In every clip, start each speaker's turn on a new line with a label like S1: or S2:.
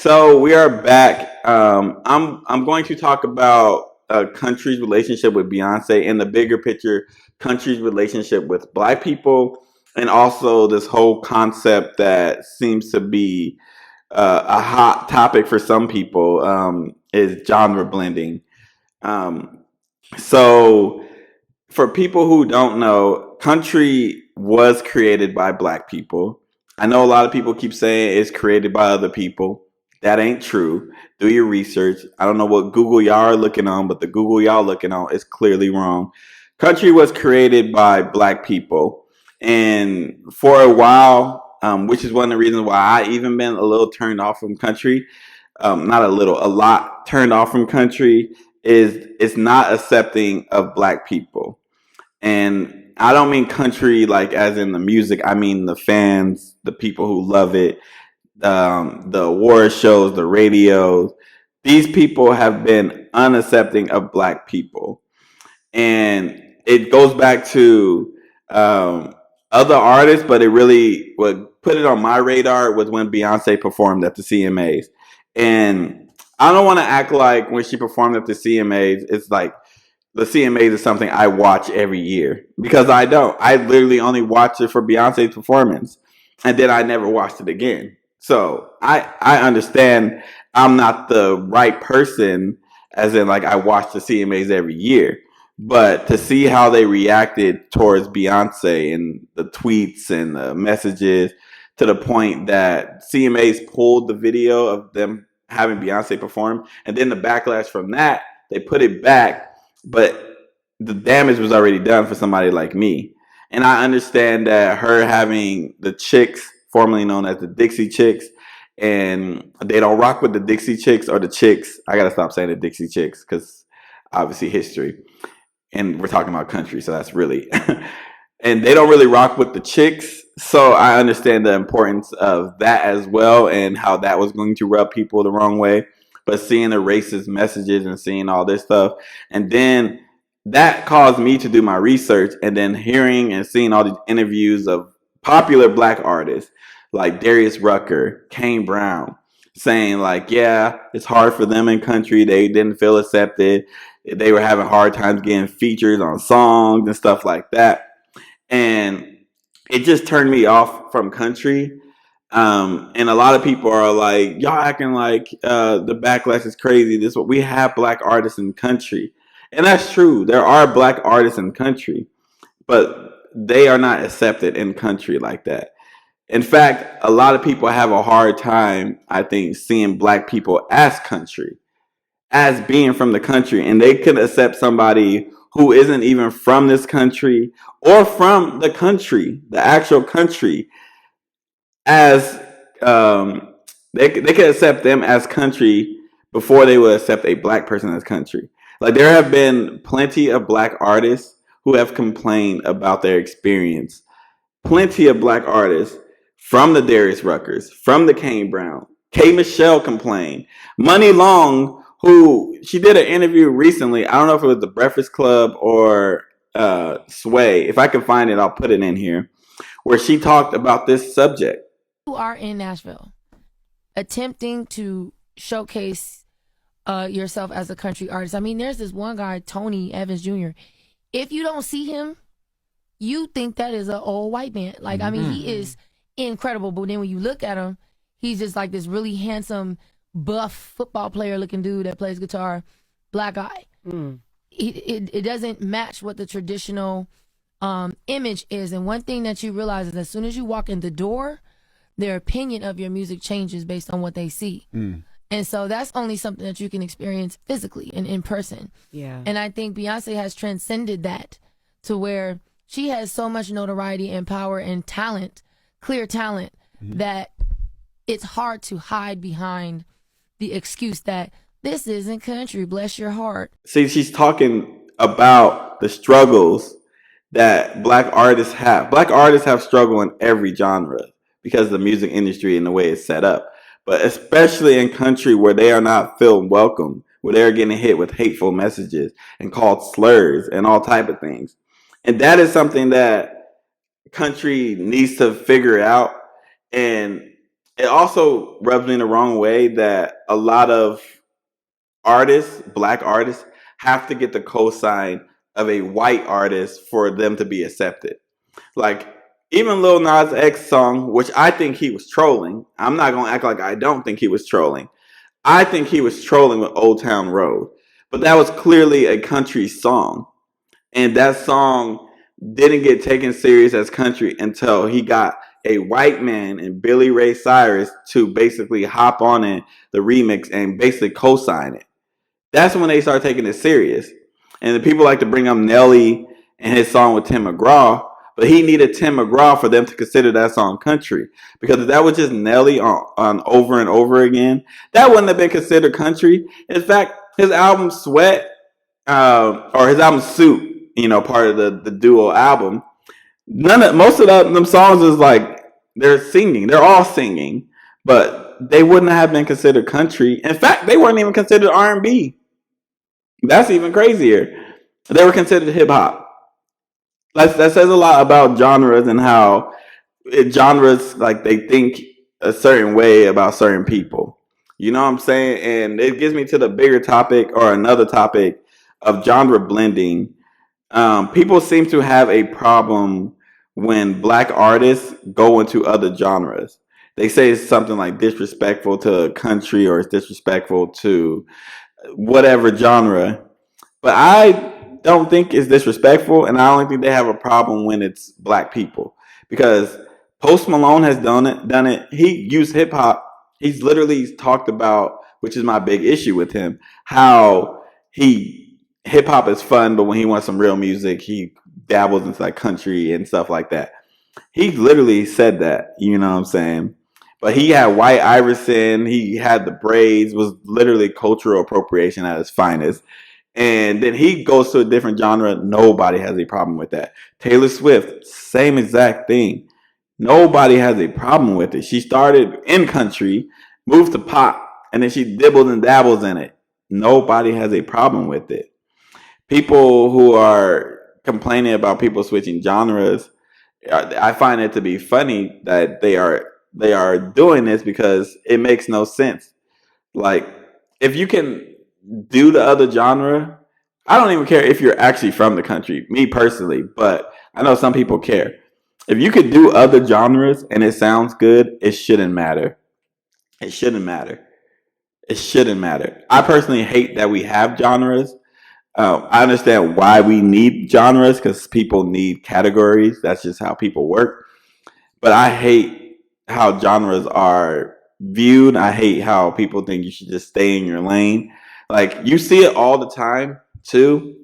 S1: So we are back. I'm going to talk about a country's relationship with Beyonce and the bigger picture, country's relationship with Black people, and also this whole concept that seems to be a hot topic for some people is genre blending. Um, so for people who don't know, country was created by Black people. I know a lot of people keep saying it's created by other people. That ain't true. Do your research. I don't know what Google y'all are looking on, but the Google y'all looking on is clearly wrong. Country was created by Black people. And for a while, which is one of the reasons why I even been a little turned off from country, not a little, a lot turned off from country, is it's not accepting of Black people. And I don't mean country like as in the music. I mean the fans, the people who love it, the award shows, the radios. These people have been unaccepting of Black people, and it goes back to other artists. But it really what put it on my radar was when Beyonce performed at the CMAs, and I don't want to act like when she performed at the CMAs, it's like the CMAs is something I watch every year because I don't. I literally only watch it for Beyonce's performance, and then I never watched it again. So I understand I'm not the right person, as in like I watch the CMAs every year, but to see how they reacted towards Beyonce and the tweets and the messages to the point that CMAs pulled the video of them having Beyonce perform, and then the backlash from that, they put it back, but the damage was already done for somebody like me. And I understand that her having the chicks, formerly known as the Dixie Chicks, and they don't rock with the Dixie Chicks or the Chicks. I gotta stop saying the Dixie Chicks because obviously history, and we're talking about country, so that's really. And they don't really rock with the Chicks, so I understand the importance of that as well, and how that was going to rub people the wrong way. But seeing the racist messages and seeing all this stuff, and then that caused me to do my research, and then hearing and seeing all these interviews of popular Black artists like Darius Rucker, Kane Brown, saying like, yeah, it's hard for them in country. They didn't feel accepted. They were having hard times getting featured on songs and stuff like that. And it just turned me off from country. And a lot of people are like, y'all acting like the backlash is crazy. This what we have Black artists in country. And that's true. There are Black artists in country, but they are not accepted in country like that. In fact, a lot of people have a hard time, I think, seeing Black people as country, as being from the country, and they could accept somebody who isn't even from this country or from the country, the actual country, as they could accept them as country before they would accept a Black person as country. Like there have been plenty of Black artists who have complained about their experience. Plenty of Black artists from the Darius Ruckers, from the Kane Brown. K. Michelle complained. Money Long, who she did an interview recently. I don't know if it was the Breakfast Club or Sway. If I can find it, I'll put it in here. Where she talked about this subject.
S2: You are in Nashville, attempting to showcase yourself as a country artist. I mean, there's this one guy, Tony Evans Jr. If you don't see him, you think that is an old white man. Like, I mean, he is incredible. But then when you look at him, he's just like this really handsome, buff football player looking dude that plays guitar, Black guy. It doesn't match what the traditional image is. And one thing that you realize is as soon as you walk in the door, their opinion of your music changes based on what they see. And so that's only something that you can experience physically and in person.
S3: Yeah.
S2: And I think Beyonce has transcended that to where she has so much notoriety and power and talent, clear talent, that it's hard to hide behind the excuse that this isn't country, bless your heart.
S1: See, she's talking about the struggles that Black artists have. Black artists have struggle in every genre because of the music industry and the way it's set up. But especially in country where they are not felt welcome, where they're getting hit with hateful messages and called slurs and all type of things. And that is something that country needs to figure out. And it also rubs me the wrong way that a lot of artists, black artists, have to get the cosign of a white artist for them to be accepted. Like even Lil Nas X song, which I think he was trolling. I'm not gonna act like I don't think he was trolling. I think he was trolling with Old Town Road, but that was clearly a country song, and that song didn't get taken serious as country until he got a white man and Billy Ray Cyrus to basically hop on it, the remix, and basically co-sign it. That's when they start taking it serious. And the people like to bring up Nelly and his song with Tim McGraw, but he needed Tim McGraw for them to consider that song country. Because if that was just Nelly on over and over again, that wouldn't have been considered country. In fact, his album Sweat, or his album Suit, part of the duo album, most of them songs is like they're singing. They're all singing, but they wouldn't have been considered country. In fact, they weren't even considered R&B. That's even crazier. They were considered hip hop. That says a lot about genres and how genres like they think a certain way about certain people. You know what I'm saying? And it gives me to the bigger topic or another topic of genre blending. People seem to have a problem when black artists go into other genres. They say it's something like disrespectful to country or it's disrespectful to whatever genre. But I don't think it's disrespectful, and I only think they have a problem when it's black people because Post Malone has done it. Done it. He used hip hop. He's literally talked about, which is my big issue with him, how he hip hop is fun, but when he wants some real music, he dabbles into like country and stuff like that. He literally said that. You know what I'm saying? But he had White Iverson. He had the braids. Was literally cultural appropriation at its finest. And then he goes to a different genre. Nobody has a problem with that. Taylor Swift, same exact thing. Nobody has a problem with it. She started in country, moved to pop, and then she dibbles and dabbles in it. Nobody has a problem with it. People who are complaining about people switching genres, I find it to be funny that they are doing this because it makes no sense. Like if you can do the other genre, I don't even care if you're actually from the country, me personally, but I know some people care. If you could do other genres and it sounds good, it shouldn't matter. It shouldn't matter. It shouldn't matter. I personally hate that we have genres. I understand why we need genres because people need categories. That's just how people work. But I hate how genres are viewed. I hate how people think you should just stay in your lane. Like you see it all the time too,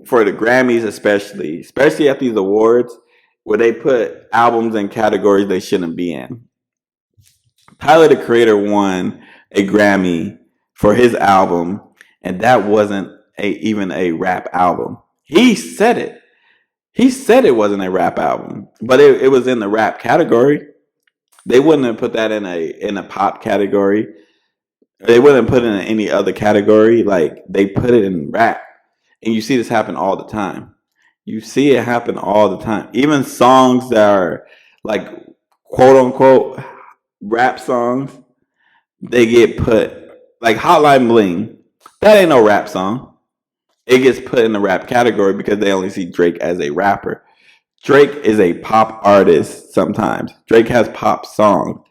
S1: for the Grammys especially at these awards where they put albums in categories they shouldn't be in. Tyler the Creator won a Grammy for his album, and that wasn't even a rap album. He said it. He said it wasn't a rap album, but it was in the rap category. They wouldn't have put that in a pop category. They wouldn't put it in any other category. Like they put it in rap, and you see this happen all the time. You see it happen all the time. Even songs that are like quote unquote rap songs, they get put like Hotline Bling. That ain't no rap song. It gets put in the rap category because they only see Drake as a rapper. Drake is a pop artist sometimes. Drake has pop songs.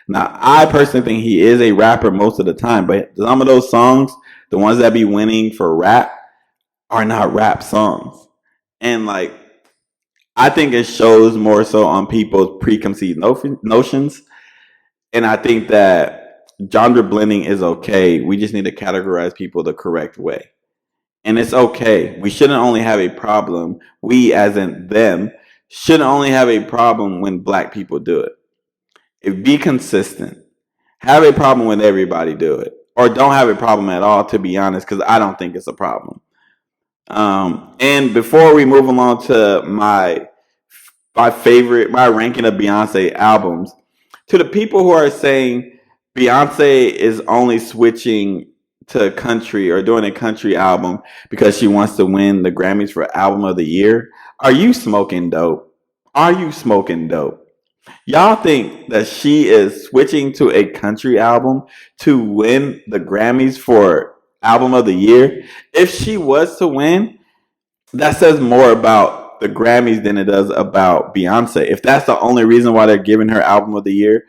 S1: Now, I personally think he is a rapper most of the time, but some of those songs, the ones that be winning for rap, are not rap songs. And like, I think it shows more so on people's preconceived notions. And I think that genre blending is okay. We just need to categorize people the correct way. And it's okay. We shouldn't only have a problem, we as in them, shouldn't only have a problem when black people do it. If be consistent. Have a problem when everybody do it. Or don't have a problem at all, to be honest, because I don't think it's a problem. And before we move along to my ranking of Beyonce albums, to the people who are saying Beyonce is only switching to country or doing a country album because she wants to win the Grammys for Album of the Year, are you smoking dope? Are you smoking dope? Y'all think that she is switching to a country album to win the Grammys for album of the year? If she was to win, that says more about the Grammys than it does about Beyonce. If that's the only reason why they're giving her album of the year,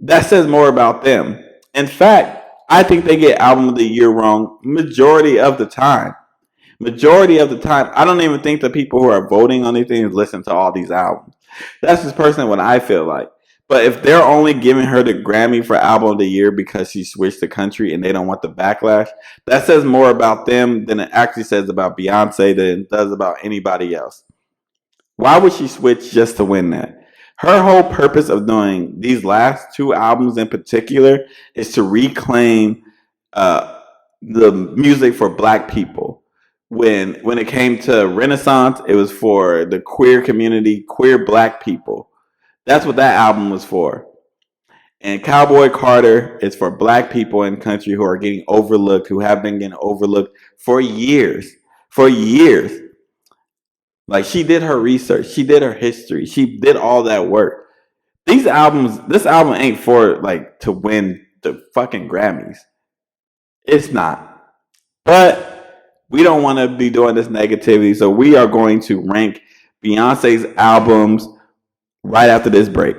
S1: that says more about them. In fact, I think they get album of the year wrong majority of the time. Majority of the time, I don't even think the people who are voting on these things listen to all these albums. That's just personally what I feel like. But if they're only giving her the Grammy for album of the year because she switched the country and they don't want the backlash, that says more about them than it actually says about Beyonce than it does about anybody else. Why would she switch just to win that? Her whole purpose of doing these last two albums in particular is to reclaim uh, the music for Black people. When it came to Renaissance, it was for the queer community, queer Black people. That's what that album was for. And Cowboy Carter is for Black people in the country who are getting overlooked, who have been getting overlooked for years. For years. Like she did her research, she did her history, she did all that work. This album ain't for like to win the fucking Grammys. It's not. But we don't want to be doing this negativity, so we are going to rank Beyonce's albums right after this break.